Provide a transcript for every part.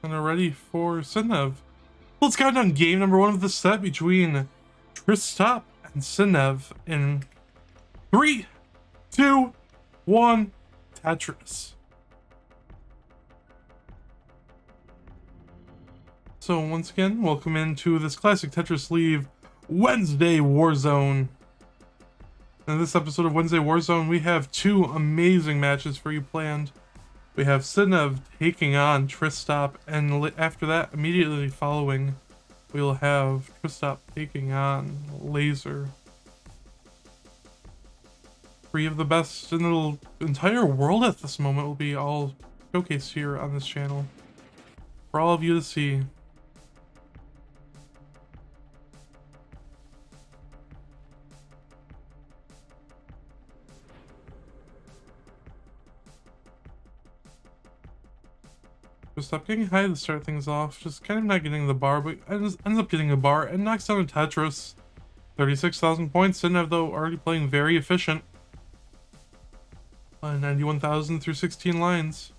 and are ready for Sidnev. Let's count down game number 1 of the set between Tristop and Sidnev in 3, 2, 1, Tetris. So once again, welcome into this classic Tetris Sleeve Wednesday Warzone. In this episode of Wednesday Warzone, we have 2 amazing matches for you planned. We have Sidnev taking on Tristop, and after that, immediately following, we'll have Tristop taking on Laser. 3 of the best in the entire world at this moment will be all showcased here on this channel for all of you to see. Tristop getting high to start things off, just kind of not getting the bar, but ends up getting a bar and knocks down a Tetris. 36,000 points. Sidnev, though, already playing very efficient. 91,000 through 16 lines.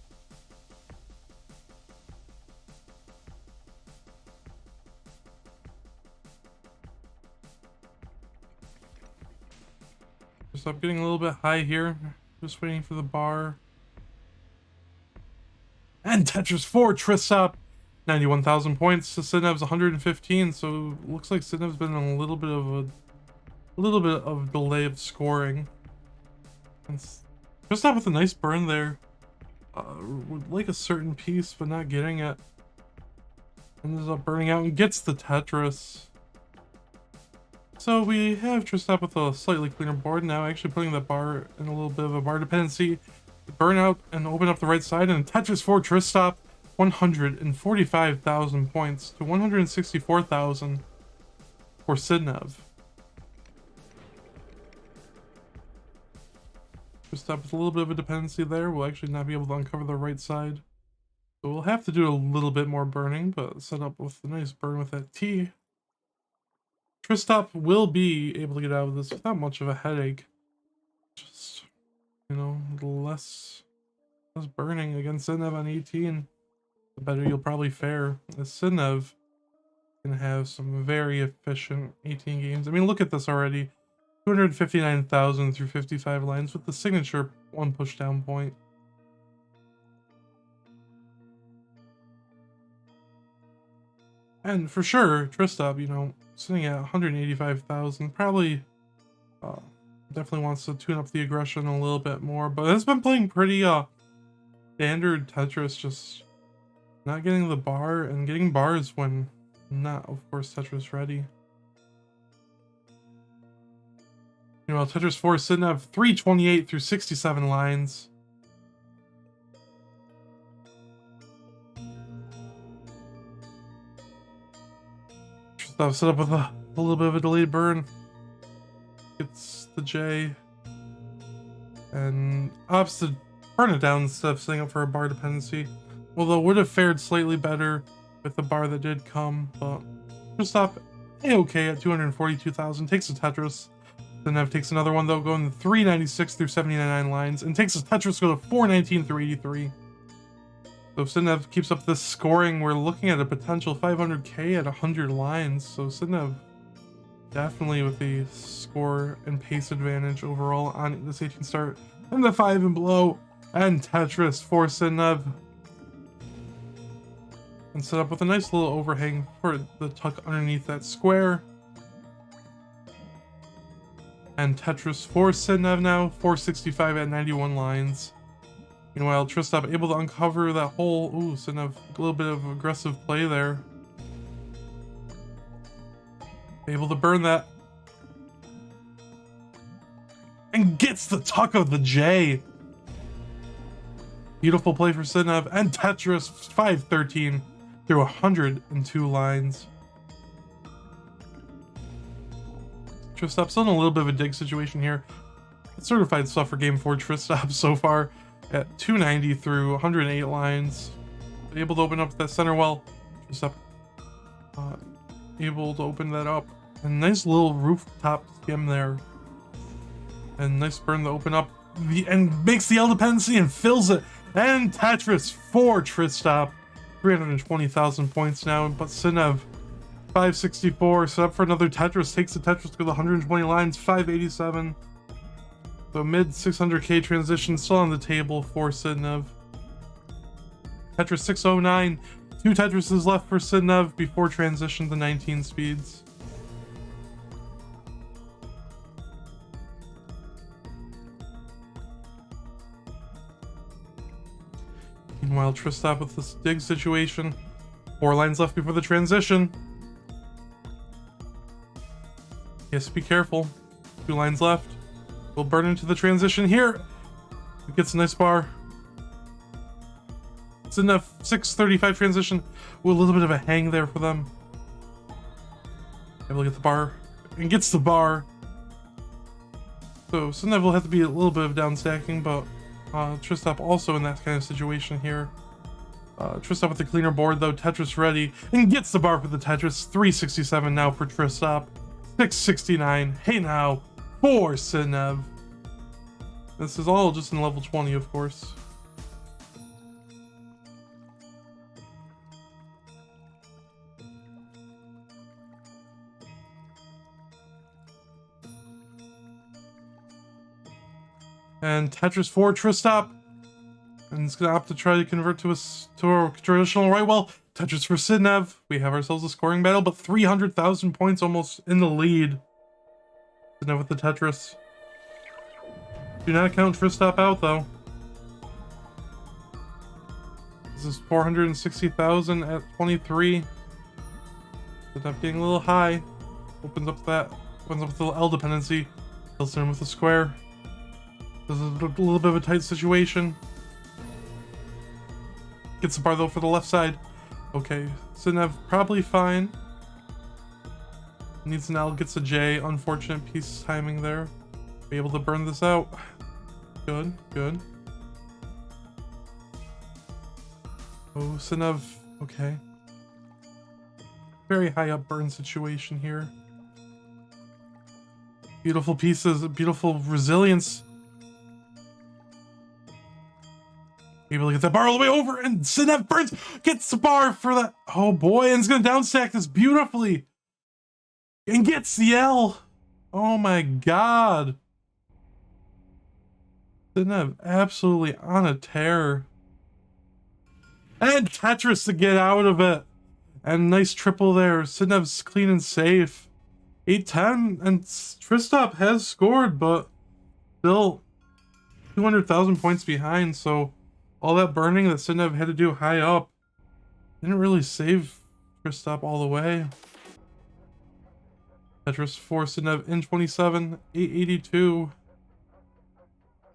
Tristop getting a little bit high here, just waiting for the bar. And Tetris 4 Tristop, 91,000 points to Sidnev's 115. So looks like Sidnev's been in a little bit of delay of scoring. And Tristop with a nice burn there. Would like a certain piece, but not getting it. Ends up burning out and gets the Tetris. So we have Tristop with a slightly cleaner board now, actually putting the bar in a little bit of a bar dependency. Burn out and open up the right side, and Tetris 4 Tristop, 145,000 points to 164,000 for Sidnev. Tristop with a little bit of a dependency there. We'll actually not be able to uncover the right side, so we'll have to do a little bit more burning, but set up with a nice burn with that T. Tristop will be able to get out of this without much of a headache. Just, you know, less burning against Sidnev on 18, the better you'll probably fare. As Sidnev can have some very efficient 18 games. I mean, look at this already. 259,000 through 55 lines with the signature 1 push down point. And for sure, Tristop, you know, sitting at 185,000, probably definitely wants to tune up the aggression a little bit more, but has been playing pretty standard Tetris, just not getting the bar and getting bars when not, of course, Tetris ready. Meanwhile, Tetris 4 Sidnev 328 through 67 lines. Tristop set up with a little bit of a delayed burn. Gets the J and opts to burn it down instead of setting up for a bar dependency, although would have fared slightly better with the bar that did come. But Tristop a-okay at 242,000, takes a Tetris. Sidnev takes another one though, going 396 through 79 lines, and takes a Tetris, go to 419 through 83. So if Sidnev keeps up this scoring, we're looking at a potential 500k at 100 lines. So Sidnev definitely with the score and pace advantage overall on this 18 start. And the 5 and below, and Tetris for Sidnev. And set up with a nice little overhang for the tuck underneath that square. And Tetris for Sidnev now, 465 at 91 lines. Meanwhile, Tristop able to uncover that whole, ooh, Sidnev, a little bit of aggressive play there. Able to burn that. And gets the tuck of the J. Beautiful play for Sidnev, and Tetris 513 through 102 lines. Tristop still in a little bit of a dig situation here. Certified stuff for game 4 Tristop so far at 290 through 108 lines. Able to open up that center well. Tristop able to open that up. A nice little rooftop skim there. And nice burn to open up and makes the L dependency and fills it. And Tetris 4 Tristop 320,000 points now, but Sidnev 564, set up for another Tetris, takes the Tetris to the 120 lines, 587. So mid 600k transition still on the table for Sidnev. Tetris 609, 2 Tetrises left for Sidnev before transition to 19 speeds. Meanwhile, Tristop with this dig situation. 4 lines left before the transition. Yes, be careful. 2 lines left. We'll burn into the transition here. It gets a nice bar. It's enough. 635 transition. Ooh, a little bit of a hang there for them. Able to get the bar. And gets the bar. So Sidnev will have to be a little bit of down stacking, but Tristop also in that kind of situation here. Tristop with the cleaner board though, Tetris ready, and gets the bar for the Tetris. 367 now for Tristop. 669. Hey now for Sidnev. This is all just in level 20, of course. And Tetris for Tristop. And it's going to opt to try to convert to a traditional right. Well, Tetris for Sidnev. We have ourselves a scoring battle, but 300,000 points almost in the lead. Sidnev with the Tetris. Do not count Tristop out, though. This is 460,000 at 23. Sidnev getting a little high. Opens up the L dependency. Fills in with the square. This is a little bit of a tight situation. Gets the bar though for the left side. Okay, Sidnev probably fine. Needs an L, gets a J. Unfortunate piece timing there. Be able to burn this out. Good, good. Oh, Sidnev, okay. Very high up burn situation here. Beautiful pieces, beautiful resilience. Able to get that bar all the way over, and Sidnev burns, gets the bar for that. Oh boy, and it's gonna downstack this beautifully. And gets the L. Oh my god. Sidnev absolutely on a tear. And Tetris to get out of it. And nice triple there. Sidnev's clean and safe. 810, and Tristop has scored, but still 200,000 points behind, so all that burning that Sidnev had to do high up didn't really save Tristop all the way. Tetris for Sidnev in 27, 882.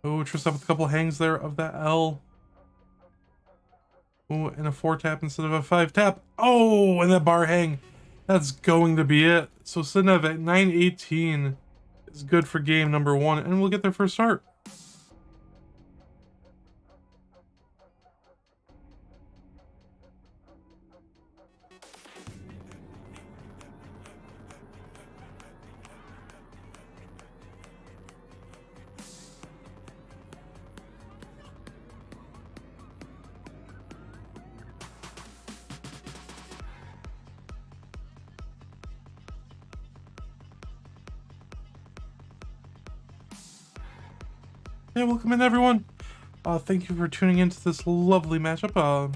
Oh, Tristop with a couple hangs there of that L. Oh, and a 4 tap instead of a 5 tap. Oh, and that bar hang. That's going to be it. So Sidnev at 918 is good for game number 1, and we'll get their first start. Yeah, welcome in everyone. Thank you for tuning into this lovely matchup.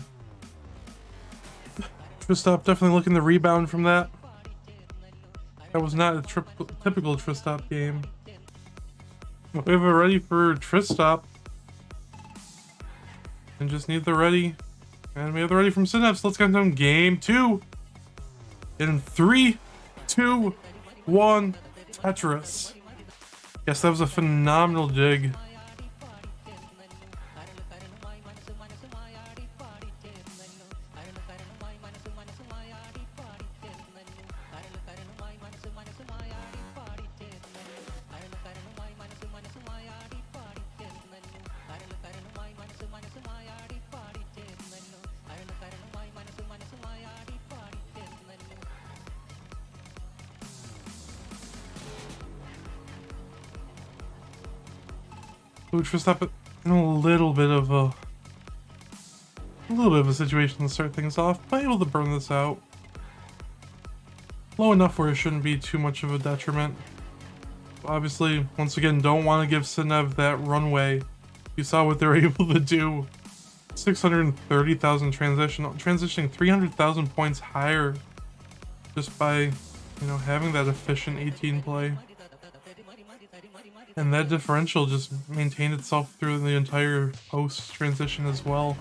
Tristop definitely looking to rebound from that. That was not a typical Tristop game. We have it ready for Tristop. And just need the ready. And we have the ready from Sidnev, so let's get into game 2. In 3, 2, 1, Tetris. Yes, that was a phenomenal dig. Ooh, Tristop in a little bit of a A little bit of a situation to start things off, but able to burn this out. Low enough where it shouldn't be too much of a detriment. Obviously, once again, don't want to give Sidnev that runway. You saw what they were able to do. 630,000 transitioning 300,000 points higher just by, you know, having that efficient 18 play. And that differential just maintained itself through the entire post transition as well.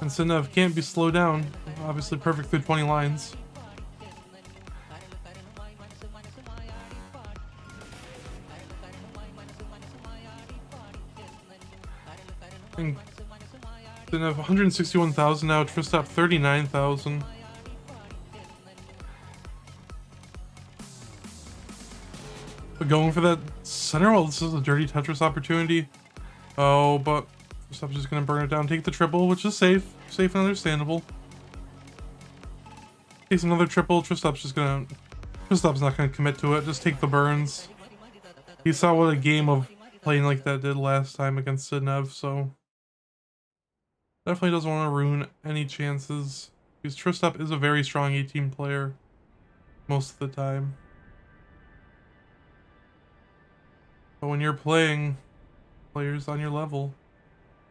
And Sidnev can't be slowed down. Obviously perfect through 20 lines. And Sidnev 161,000 now, Tristop 39,000. But going for that center, well, this is a dirty Tetris opportunity. Oh, but Tristop's just gonna burn it down, take the triple, which is safe and understandable. Takes another triple, Tristop's not gonna commit to it, just take the burns. He saw what a game of playing like that did last time against Sidnev, so definitely doesn't want to ruin any chances, because Tristop is a very strong 18 player most of the time. But when you're playing players on your level,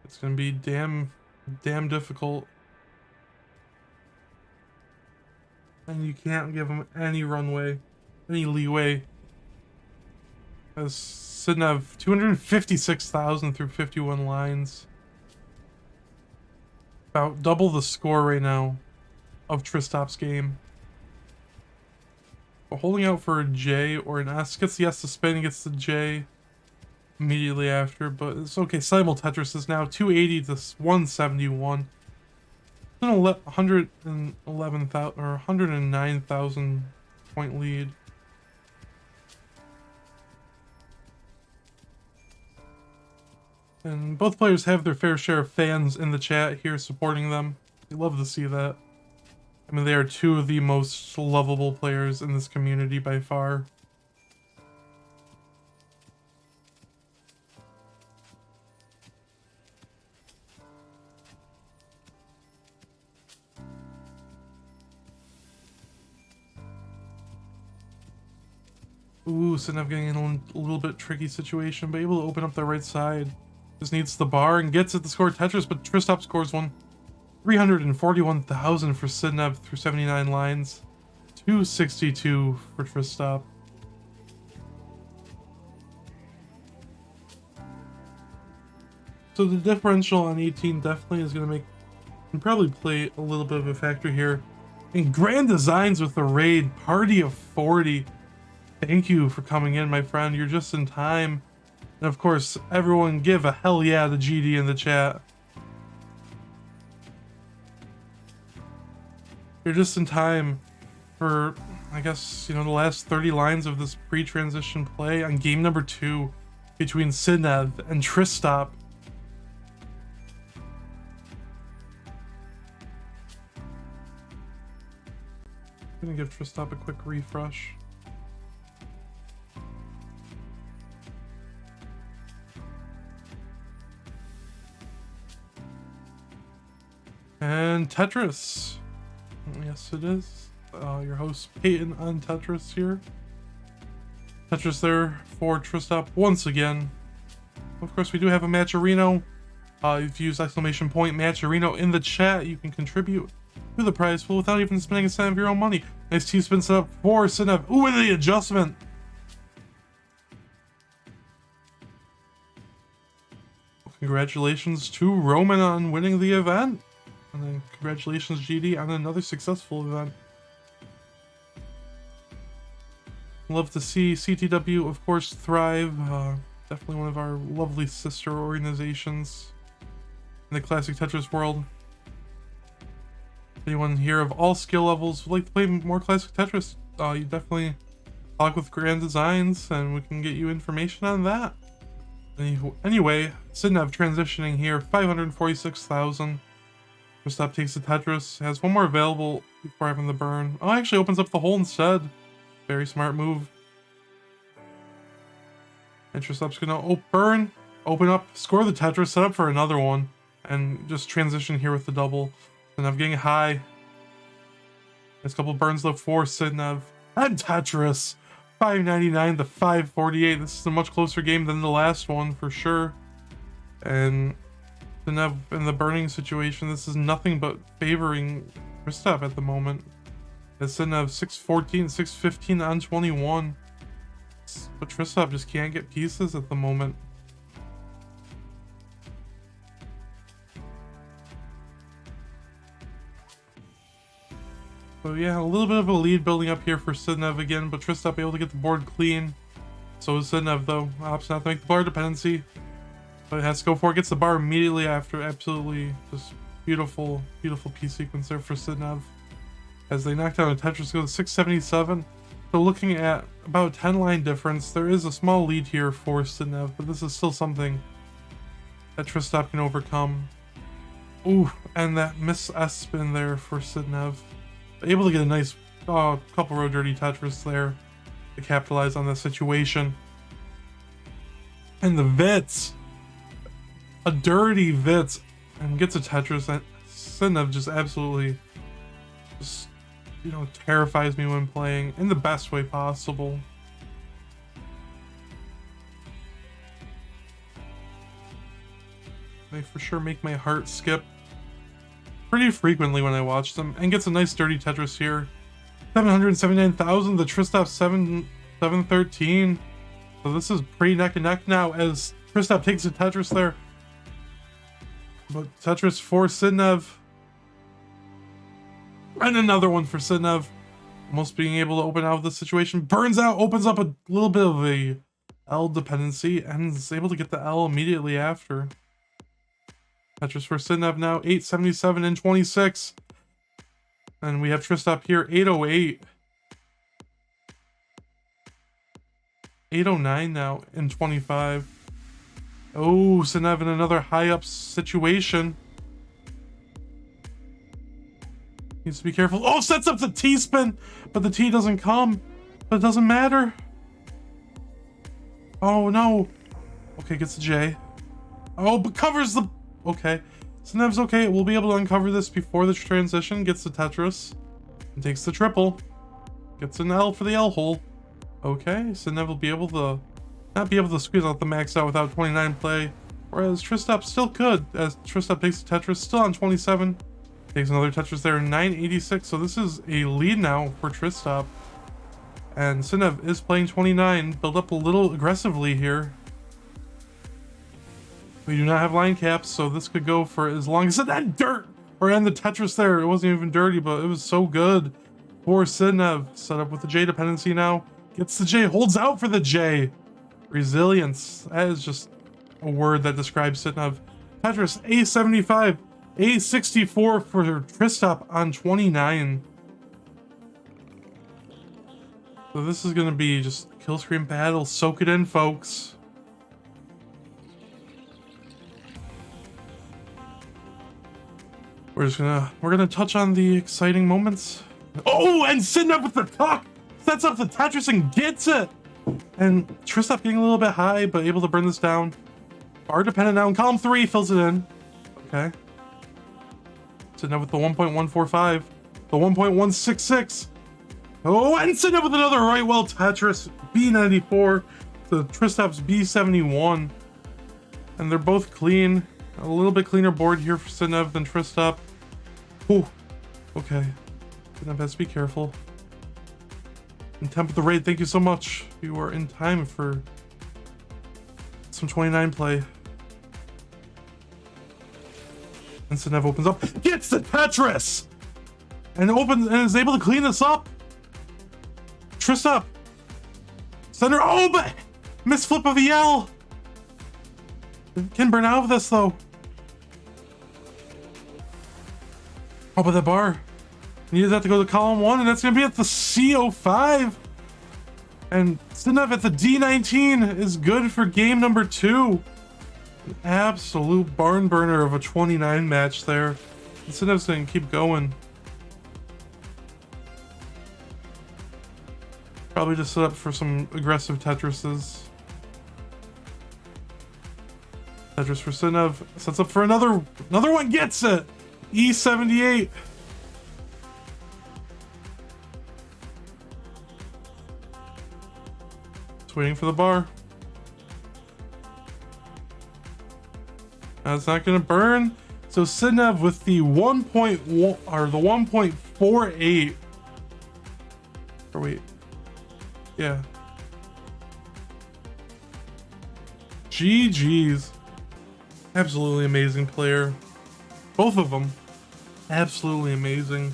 it's going to be damn difficult. And you can't give them any runway, any leeway. As Sidnev, 256,000 through 51 lines. About double the score right now of Tristop's game. But holding out for a J or an S, gets the S to spin, gets the J immediately after, but it's okay. Simul Tetris is now 280 to 171. 111,000 or 109,000 point lead. And both players have their fair share of fans in the chat here supporting them. We love to see that. I mean, they are two of the most lovable players in this community by far. Ooh, Sidnev getting in a little bit tricky situation, but able to open up the right side. Just needs the bar and gets it to score Tetris, but Tristop scores one. 341,000 for Sidnev through 79 lines. 262 for Tristop. So the differential on 18 definitely is going to probably play a little bit of a factor here. And Grand Designs with the raid, party of 40. Thank you for coming in, my friend. You're just in time. And of course, everyone give a hell yeah to GD in the chat. You're just in time for, I guess, you know, the last 30 lines of this pre-transition play on game number 2 between Sidnev and Tristop. I'm gonna give Tristop a quick refresh. And Tetris. Yes, it is. Your host Peyton on Tetris here. Tetris there for Tristop once again. Of course, we do have a Matcherino. If you use !Matcherino in the chat, you can contribute to the prize pool without even spending a cent of your own money. Nice T-spin set up for Sidnev. Ooh, and the adjustment. Congratulations to Roman on winning the event. And then congratulations, GD, on another successful event. Love to see CTW, of course, thrive. Definitely one of our lovely sister organizations in the classic Tetris world. Anyone here of all skill levels would like to play more classic Tetris, you definitely talk with Grand Designs and we can get you information on that. Anyway, Sidnev transitioning here, 546,000. Tristop takes the Tetris, has one more available before having the burn. Oh, actually opens up the hole instead. Very smart move. And Tristop's gonna burn, open up, score the Tetris, set up for another one, and just transition here with the double. And I'm getting high. There's a couple burns though for Sidnev. And Tetris! 599 to 548. This is a much closer game than the last one for sure. And Sidnev in the burning situation, this is nothing but favoring Tristop at the moment. As Sidnev 614, 615 on 21. But Tristop just can't get pieces at the moment. So yeah, a little bit of a lead building up here for Sidnev again, but Tristop able to get the board clean. So is Sidnev though. Opts not to make the bar dependency. But it has to go for it. Gets the bar immediately after. Absolutely just beautiful, beautiful piece sequence there for Sidnev. As they knock down a Tetris, go to 677. So looking at about 10 line difference, there is a small lead here for Sidnev, but this is still something that Tristop can overcome. Ooh, and that miss S spin there for Sidnev. Able to get a nice couple row dirty Tetris there to capitalize on the situation. And the Vits, a dirty Vits, and gets a Tetris. And Sidnev just absolutely just, you know, terrifies me when playing in the best way possible. They for sure make my heart skip pretty frequently when I watch them, and gets a nice dirty Tetris here. 779,000, the Tristop 713. So this is pretty neck and neck now as Tristop takes a Tetris there. But Tetris for Sidnev. And another one for Sidnev. Almost being able to open out of the situation. Burns out, opens up a little bit of a L dependency, and is able to get the L immediately after. Tetris for Sidnev now, 877 and 26. And we have Tristop here, 808. 809 now in 25. Oh, Sidnev in another high up situation. Needs to be careful. Oh, sets up the T spin, but the T doesn't come. But it doesn't matter. Oh no. Okay, gets the J. Oh, but covers the... Okay. Sidnev's okay. We'll be able to uncover this before the transition. Gets the Tetris. And takes the triple. Gets an L for the L hole. Okay, Sidnev will be able to... not be able to squeeze out the max out without 29 play. Whereas Tristop still could. As Tristop takes the Tetris. Still on 27. Takes another Tetris there. 986. So this is a lead now for Tristop. And Sidnev is playing 29. Build up a little aggressively here. We do not have line caps, so this could go for as long as that dirt or end the Tetris there. It wasn't even dirty, but it was so good for Sidnev. Set up with the J dependency now. Gets the J, holds out for the J. Resilience. That is just a word that describes Sidnev. Tetris, A75, A64 for Tristop on 29. So this is going to be just kill screen battle. Soak it in, folks. We're gonna touch on the exciting moments. Oh, and Sidnev with the tuck sets up the Tetris and gets it. And Tristop getting a little bit high, but able to burn this down. Bar dependent now in column 3, fills it in. Okay. Sidnev with the 1.145, the 1.166. Oh, and Sidnev with another right well Tetris B94 to Tristop's B71. And they're both clean. A little bit cleaner board here for Sidnev than Tristop. Oh, okay. Sidnev has to be careful. And Temp with the raid, thank you so much. You are in time for some 29 play. And Sidnev opens up, gets the Tetris! And opens and is able to clean this up. Tristop. Center, oh, but misflip of the L. Can burn out of this though. Oh, but the bar needed that to go to column 1, and that's gonna be at the CO5. And Sidnev at the D19 is good for game number 2. An absolute barn burner of a 29 match there. And Sidnev's gonna keep going. Probably just set up for some aggressive Tetrises. Tetris for Sidnev. Sets up for another one. Gets it. E78. Just waiting for the bar. That's not gonna burn. So Sidnev with the 1.1 or the 1.48. Or wait. Yeah. GG's. Absolutely amazing player. Both of them. Absolutely amazing.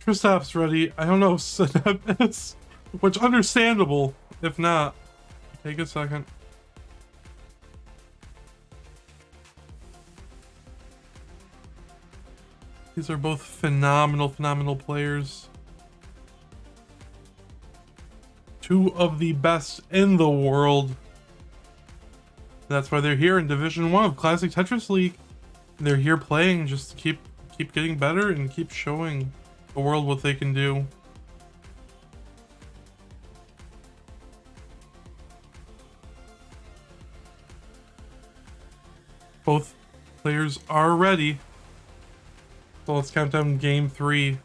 Tristop's ready. I don't know if Sidnev is, which understandable. If not, take a second. These are both phenomenal players. Two of the best in the world. That's why they're here in Division 1 of Classic Tetris League. They're here playing just to keep getting better and keep showing the world what they can do. Both players are ready. So let's count down game 3.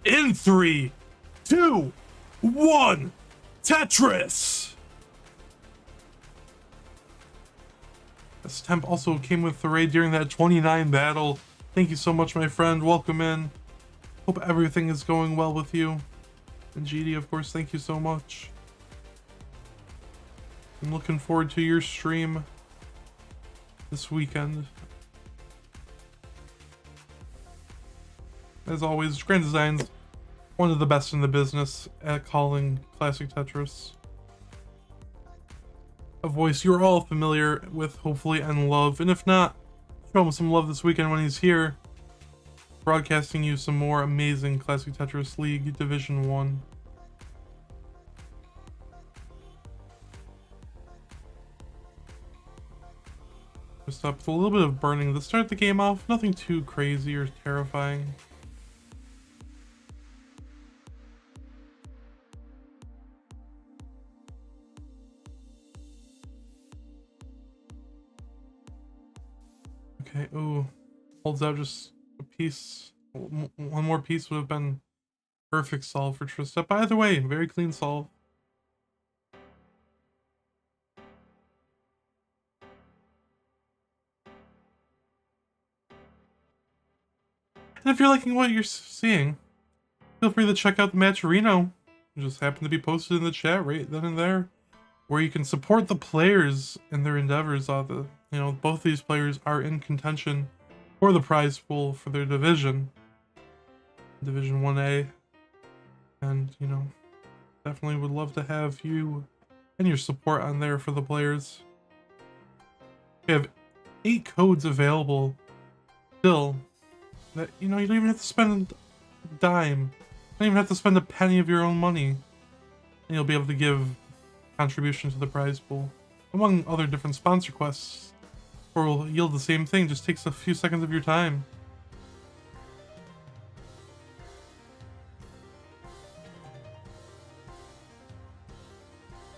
In 3, 2, 1, Tetris! This temp also came with the raid during that 29 battle. Thank you so much, my friend. Welcome in. Hope everything is going well with you. And GD, of course, thank you so much. I'm looking forward to your stream this weekend. As always, Grand Design's one of the best in the business at calling classic Tetris. A voice you're all familiar with, hopefully, and love. And if not, show him some love this weekend when he's here, broadcasting you some more amazing Classic Tetris League Division 1. Just up with a little bit of burning to start the game off. Nothing too crazy or terrifying. Okay, ooh. Holds out just a piece. One more piece would have been perfect solve for Tristop. By the way, very clean solve. And if you're liking what you're seeing, feel free to check out the Matcherino. It just happened to be posted in the chat right then and there, where you can support the players in their endeavors. Both these players are in contention for the prize pool for their division, Division 1A. And, definitely would love to have you and your support on there for the players. We have 8 codes available still that, you don't even have to spend a dime. You don't even have to spend a penny of your own money. And you'll be able to give contribution to the prize pool, among other different sponsor quests, or will yield the same thing. Just takes a few seconds of your time.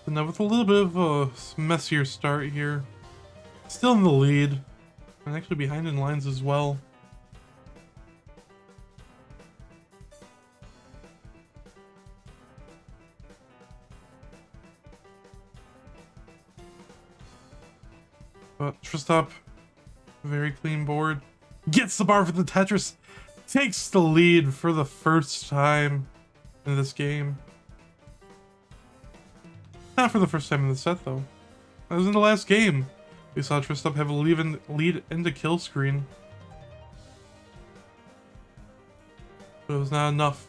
And now with a little bit of a messier start here, still in the lead, and actually behind in lines as well. But Tristop, very clean board, gets the bar for the Tetris, takes the lead for the first time in this game. Not for the first time in the set, though. That was in the last game. We saw Tristop have a lead into kill screen. But it was not enough.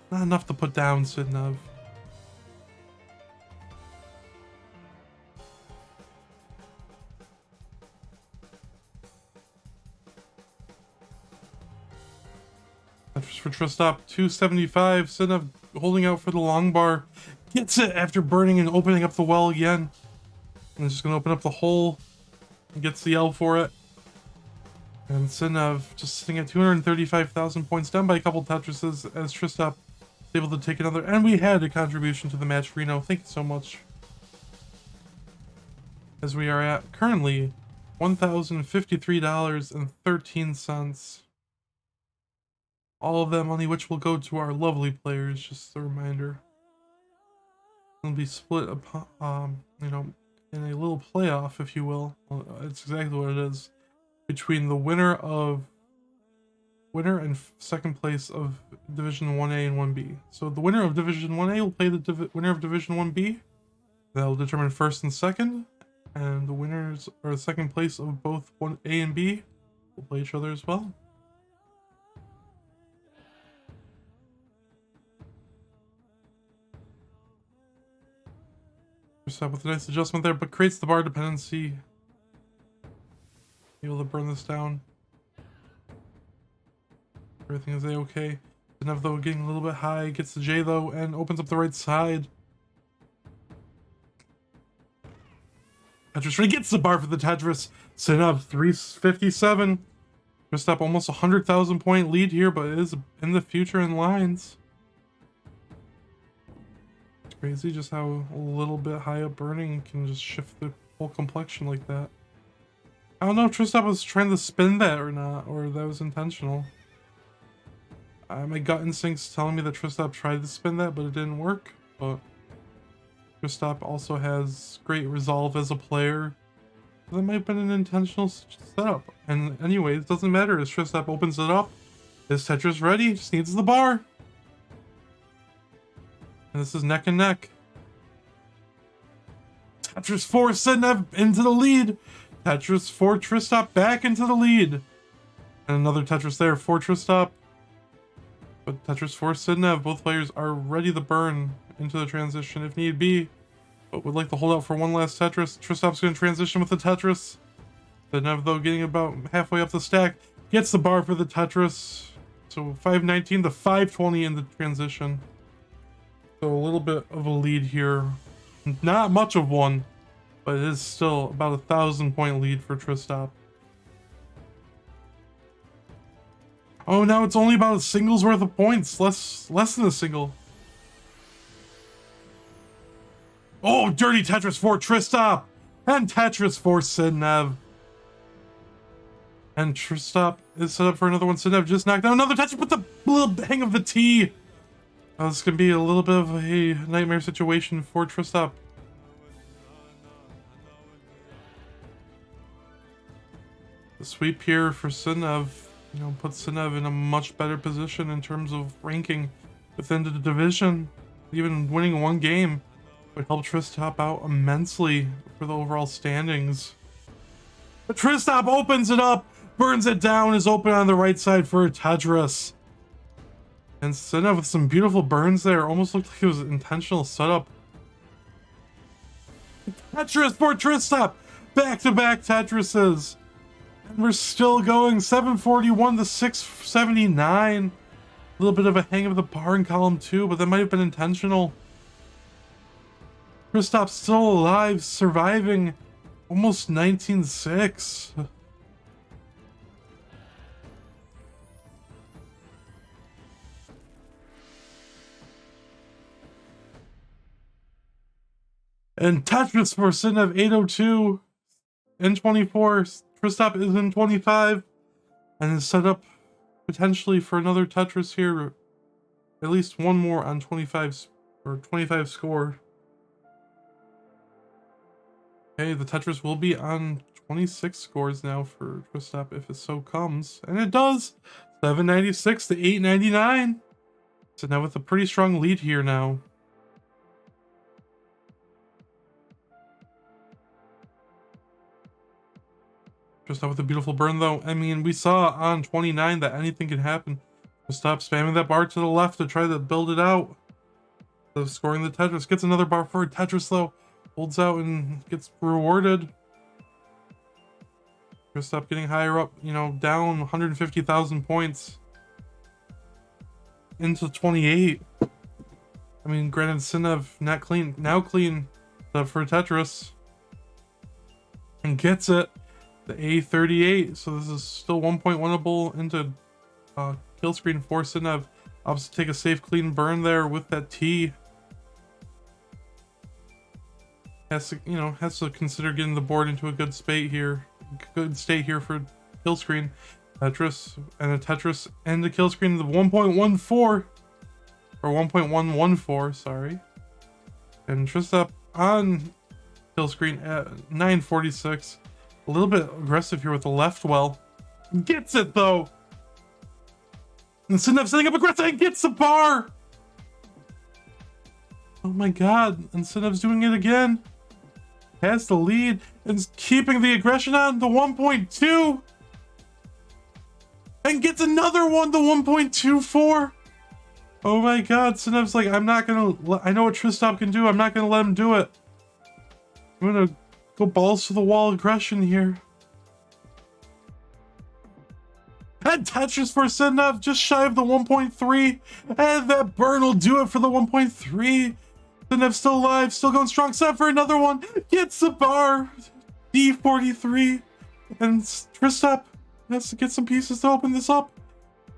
Not enough to put down Sidnev. Tetris for for Tristop. 275. Sidnev holding out for the long bar. Gets it after burning and opening up the well again. And it's just going to open up the hole. And gets the L for it. And Sidnev just sitting at 235,000 points, down by a couple Tetrises as Tristop is able to take another. And we had a contribution to the match, Reno. Thank you so much. As we are at currently $1,053.13. All of that money, which will go to our lovely players, just a reminder. It'll be split upon, you know, in a little playoff, if you will. It's exactly what it is. Between the winner and second place of Division 1A and 1B. So the winner of Division 1A will play the winner of Division 1B. That will determine first and second. And the winners, or second place of both 1A and B, will play each other as well. Tristop with a nice adjustment there, but creates the bar dependency. Able to burn this down. Everything is a-okay. Sidnev though getting a little bit high, gets the J though, and opens up the right side. Tetris ready, gets the bar for the Tetris. Sidnev 357. Tristop almost 100,000 point lead here, but it is in the future in lines. It's crazy just how a little bit high up burning can just shift the whole complexion like that. I don't know if Tristop was trying to spin that or not, or that was intentional. My gut instinct's telling me that Tristop tried to spin that, but it didn't work. But Tristop also has great resolve as a player. That might have been an intentional setup. And anyways, it doesn't matter as Tristop opens it up. Is Tetris ready? Just needs the bar. And this is neck and neck. Tetris 4, Sidnev into the lead. Tetris 4, Tristop back into the lead. And another Tetris there for Tristop. But Tetris 4, Sidnev, both players are ready to burn into the transition if need be. But would like to hold out for one last Tetris. Tristop's going to transition with the Tetris. Sidnev, though, getting about halfway up the stack. Gets the bar for the Tetris. So 519 to 520 in the transition. So a little bit of a lead here. Not much of one. But it is still about 1,000 point lead for Tristop. Oh, now it's only about a single's worth of points. Less than a single. Oh, dirty Tetris for Tristop. And Tetris for Sidnev. And Tristop is set up for another one. Sidnev just knocked down another Tetris with the little bang of the T. This is going to be a little bit of a nightmare situation for Tristop. The sweep here for Sidnev, you know, puts Sidnev in a much better position in terms of ranking within the division. Even winning one game would help Tristop out immensely for the overall standings. But Tristop opens it up, burns it down, is open on the right side for a Tetris. And Sidnev with some beautiful burns there, almost looked like it was an intentional setup. Tetris for Tristop, back-to-back Tetrises. And we're still going 741 to 679. A little bit of a hang of the bar in column 2, but that might have been intentional. Tristop's still alive, surviving almost 19-6. And Tetris for Sidnev 802 in 24. Tristop is in 25 and is set up potentially for another Tetris here. At least one more on 25 or 25 score. Okay, the Tetris will be on 26 scores now for Tristop if it so comes. And it does! 796 to 899. So now with a pretty strong lead here now. Tristop with a beautiful burn though. I mean, we saw on 29 that anything can happen. Tristop spamming that bar to the left to try to build it out. So scoring the Tetris. Gets another bar for a Tetris though. Holds out and gets rewarded. Tristop getting higher up, you know, down 150,000 points. into 28. I mean, granted, Sidnev not clean, now clean for Tetris. And gets it. The A38. So this is still 1.1able into kill screen for Sidnev. Obviously take a safe clean burn there with that T. Has to, you know, has to consider getting the board into a good state here. Good state here for kill screen. Tetris and a Tetris and the kill screen, the 1.14 or 1.114, sorry. And Tristop on kill screen at 946. A little bit aggressive here with the left well. Gets it though. And Sidnev setting up aggressive and gets the bar. Oh my god. And Sidnev's doing it again. Has the lead and keeping the aggression on the 1.2. And gets another one, the 1.24. Oh my god. Sidnev's like, I'm not gonna, I know what Tristop can do. I'm not gonna let him do it. I'm gonna go balls to the wall aggression here. And Tetris for Sidnev, just shy of the 1.3. And that burn will do it for the 1.3. Sidnev still alive, still going strong. Set for another one. Gets the bar. D43. And Tristop has to get some pieces to open this up.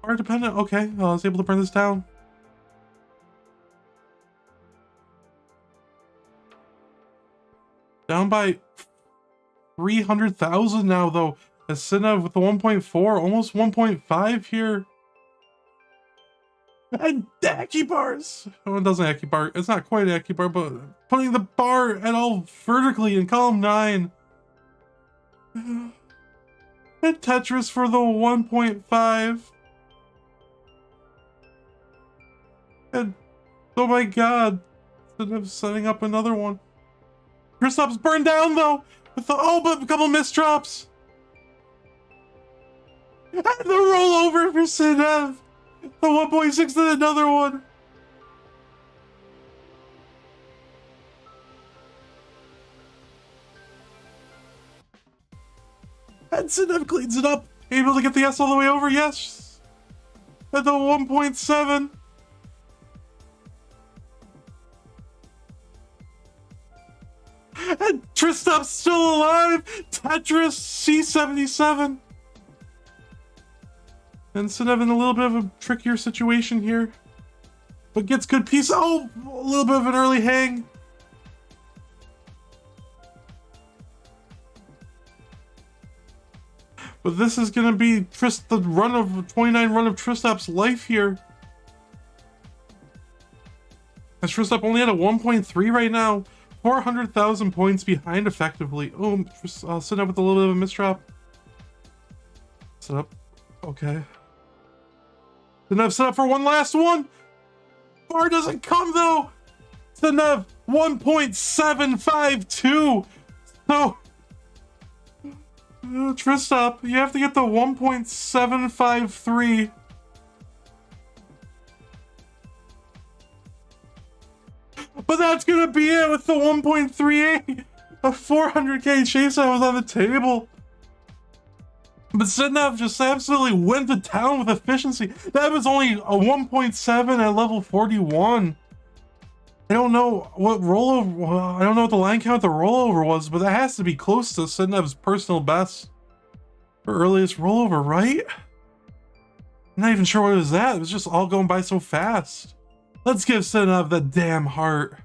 Bar dependent. Okay, I was able to burn this down. Down by 300,000 now, though. As Sidnev with the 1.4, almost 1.5 here. And Aki bars. Oh, it doesn't Aki bar. It's not quite Aki bar, but putting the bar at all vertically in column 9. And Tetris for the 1.5. And oh my god. Sidnev setting up another one. Tristop's burned down though. With the, oh, but a couple missed drops. And the rollover for Sidnev. The 1.6 and another one. And Sidnev cleans it up. Able to get the S all the way over, yes. At the 1.7. And Tristop's still alive. Tetris C77. And Sidnev in a little bit of a trickier situation here. But gets good piece. Oh, a little bit of an early hang. But this is going to be the run of 29 run of Tristop's life here. As Tristop only had a 1.3 right now. 400,000 points behind effectively. Oh, Sidnev with a little bit of a misdrop. Set up. Okay. Sidnev set up for one last one. Bar doesn't come though. Sidnev 1.752. So Tristop, you have to get the 1.753. But that's gonna be it with the 1.38. A 400k chase that was on the table. But Sidnev just absolutely went to town with efficiency. That was only a 1.7 at level 41. I don't know what rollover, I don't know what the line count the rollover was, but that has to be close to Sidnev's personal best or earliest rollover, right? I'm not even sure what it was at. It was just all going by so fast. Let's give Sidnev the damn heart.